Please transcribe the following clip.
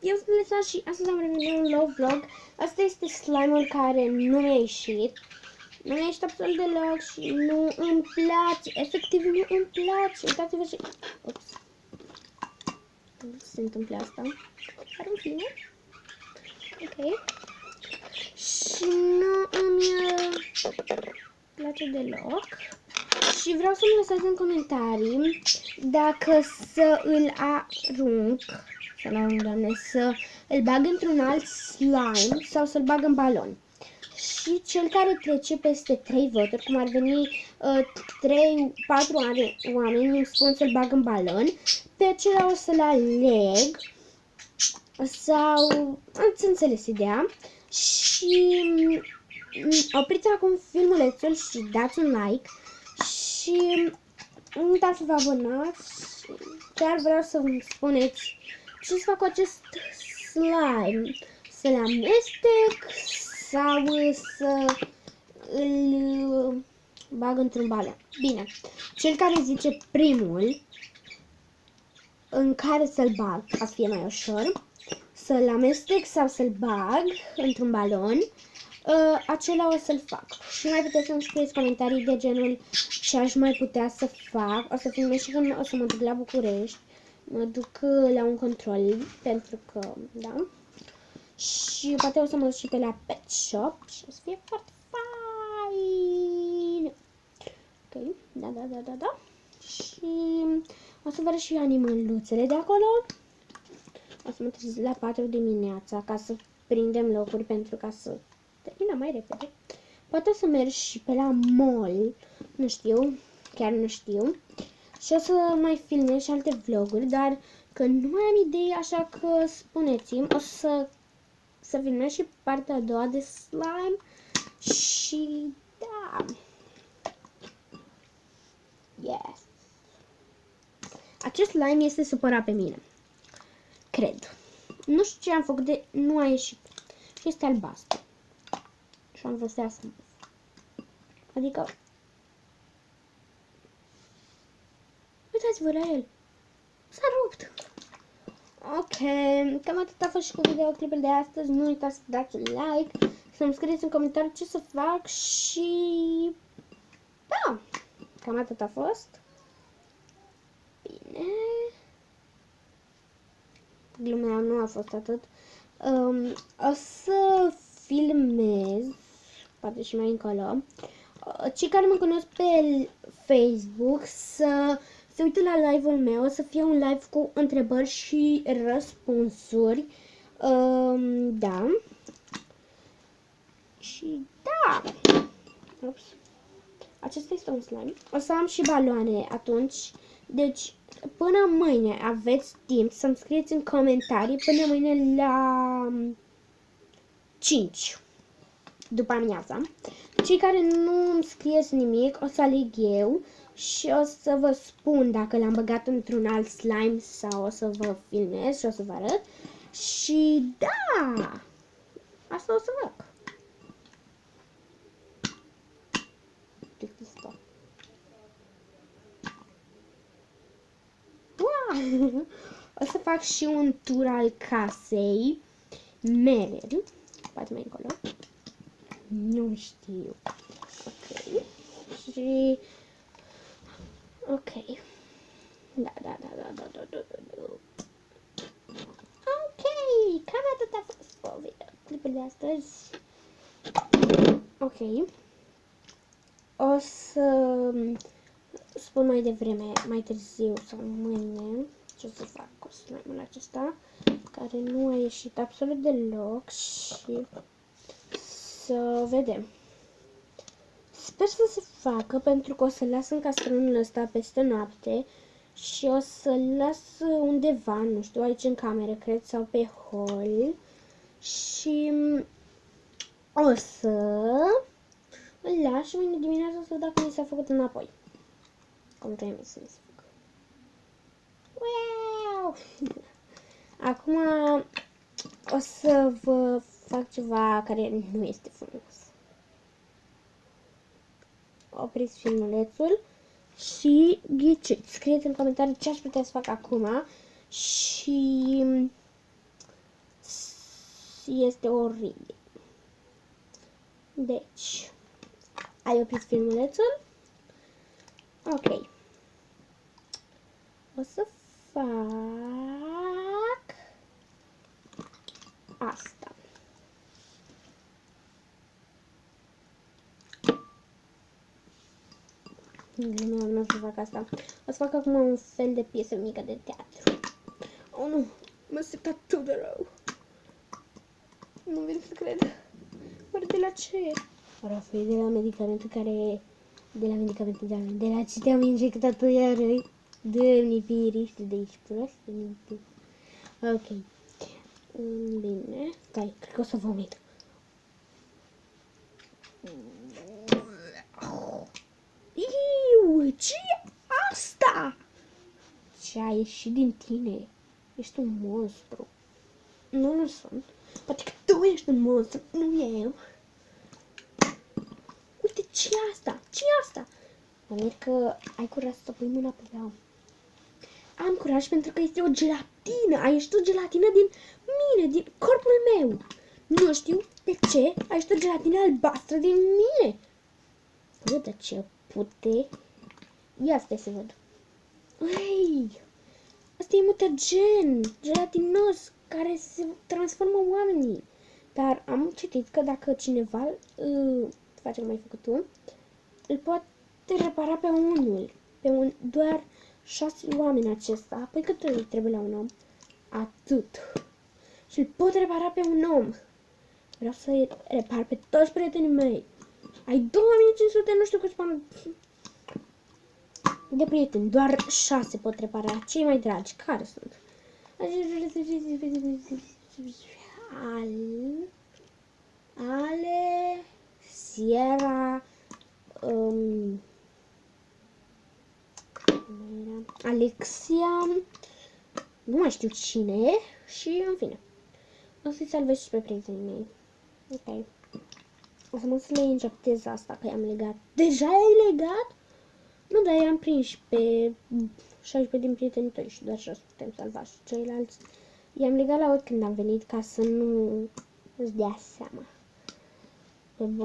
eu sunt Lesa și astăzi am revenit un nou vlog. Asta este slime-ul care nu mi-a ieșit. Nu mi-a ieșit absolut deloc și nu îmi place. Efectiv nu îmi place. Uitați-vă și... Ups. Nu se întâmplă asta. Dar în fine. Ok. Și nu îmi place deloc. Și vreau să-mi lăsați în comentarii dacă să îl arunc, să îl bag într-un alt slime sau să-l bag în balon. Și cel care trece peste 3 voturi, cum ar veni 3-4 oameni, îmi spun să-l bag în balon, pe acela o să-l aleg sau... ați înțeles ideea. Și opriți acum filmulețul și dați un like. Și nu uitați să vă abonați. Chiar vreau să vă spuneți ce să fac cu acest slime. Să-l amestec sau să îl bag într-un balon. Bine, cel care zice primul în care să-l bag, ca să fie mai ușor, să-l amestec sau să-l bag într-un balon, acela o să-l fac. Și mai puteți să-mi scrieți comentarii de genul ce aș mai putea să fac. O să filmez și când o să mă duc la București. Mă duc la un control, pentru că, da. Și poate o să mă duc și pe la Pet Shop și o să fie foarte fain. Ok, da. Și o să vă arăt și animăluțele de acolo. O să mă trezesc la 4 dimineața ca să prindem locuri pentru ca să terminăm mai repede. Poate o să merg și pe la mall, nu știu, chiar nu știu. Și o să mai filmez și alte vloguri, dar că nu mai am idei, așa că spuneți-mi, o să filmez și partea a doua de slime și da. Yes. Acest slime este supărat pe mine. Cred. Nu știu ce am făcut de nu a ieșit. Și este albastru. Și am vrut să iasă. Adică... uitați-vă la el. S-a rupt. Ok. Cam atât a fost și cu videoclipul de astăzi. Nu uitați să dați un like. Să-mi scrieți în comentarii ce să fac. Și... da. Cam atât a fost. Bine. Glumea nu a fost atât. O să filmez, poate și mai încolo, cei care mă cunosc pe Facebook să se uite la live-ul meu, o să fie un live cu întrebări și răspunsuri. Da. Și da. Ups. Acesta este un slime. O să am și baloane atunci. Deci, până mâine aveți timp să-mi scrieți în comentarii până mâine la 5 după amiaza. Cei care nu îmi scrieți nimic, o să aleg eu și o să vă spun dacă l-am băgat într-un alt slime sau o să vă filmez și o să vă arăt. Și da! Asta o să fac. O să fac și un tur al casei mele. Poate mai încolo. Nu știu. Ok. Și... ok. Da. Ok. Cam atât a fost clipul de astăzi. Ok. O să spun mai devreme, mai târziu sau mâine ce o să fac cu slime-ul acesta, care nu a ieșit absolut deloc și să vedem. Sper să se facă pentru că o să las în castronul ăsta peste noapte și o să-l las undeva, nu știu, aici în cameră, cred, sau pe hol și o să îl las și mâine dimineața să văd dacă mi s-a făcut înapoi. Cum trebuie să se facă. Wow! Acum o să vă fac ceva care nu este frumos. Opriți filmulețul și ghiciți. Scrieți în comentarii ce aș putea să fac acum și este oribil. Deci, ai oprit filmulețul? Ok. O să fac asta. Nu o să fac asta. O să fac acum un fel de piesă mică de teatru. Oh, nu! M-a sectat atât de rău. Nu vin să cred. Oare de la ce? Rafael, de la medicamentul care... De la ce te-am injectat iară? Dă-mi firiște de aici, prost. Ok. Bine. Stai, cred că o să vomit. Iu, ce e asta? Ce a ieșit din tine? Ești un monstru. Nu sunt. Poate că tu ești un monstru, nu eu. Uite, ce e asta? Ce e asta? Mă mir că ai curaj să pui mâna pe ea. Am curaj pentru că este o gelatină. A ieșit o gelatină din mine, din corpul meu. Nu știu de ce a ieșit o gelatină albastră din mine. Uite ce pute. Ia stai să văd. Ei, asta e mutagen, gelatinos, care se transformă oamenii. Dar am citit că dacă cineva face cum ai făcut tu, îl poate repara pe unul, doar 6 oameni acesta. Apoi cât îi trebuie la un om? Atât. Și îl pot repara pe un om. Vreau să repar pe toți prietenii mei. Ai 2500, nu știu câți bani de prieteni, doar 6 pot repara. Cei mai dragi, care sunt? Ale, Sierra, Alexia, nu mai știu cine și în fine. O să-i salvez și pe prietenii mei. Ok. O să mă să le injectez asta, că i-am legat. Deja ai legat? Nu, dar i-am prins pe 16 din prietenii tăi și doar 6 putem salva și ceilalți. I-am legat la ot când am venit ca să nu îți dea seama.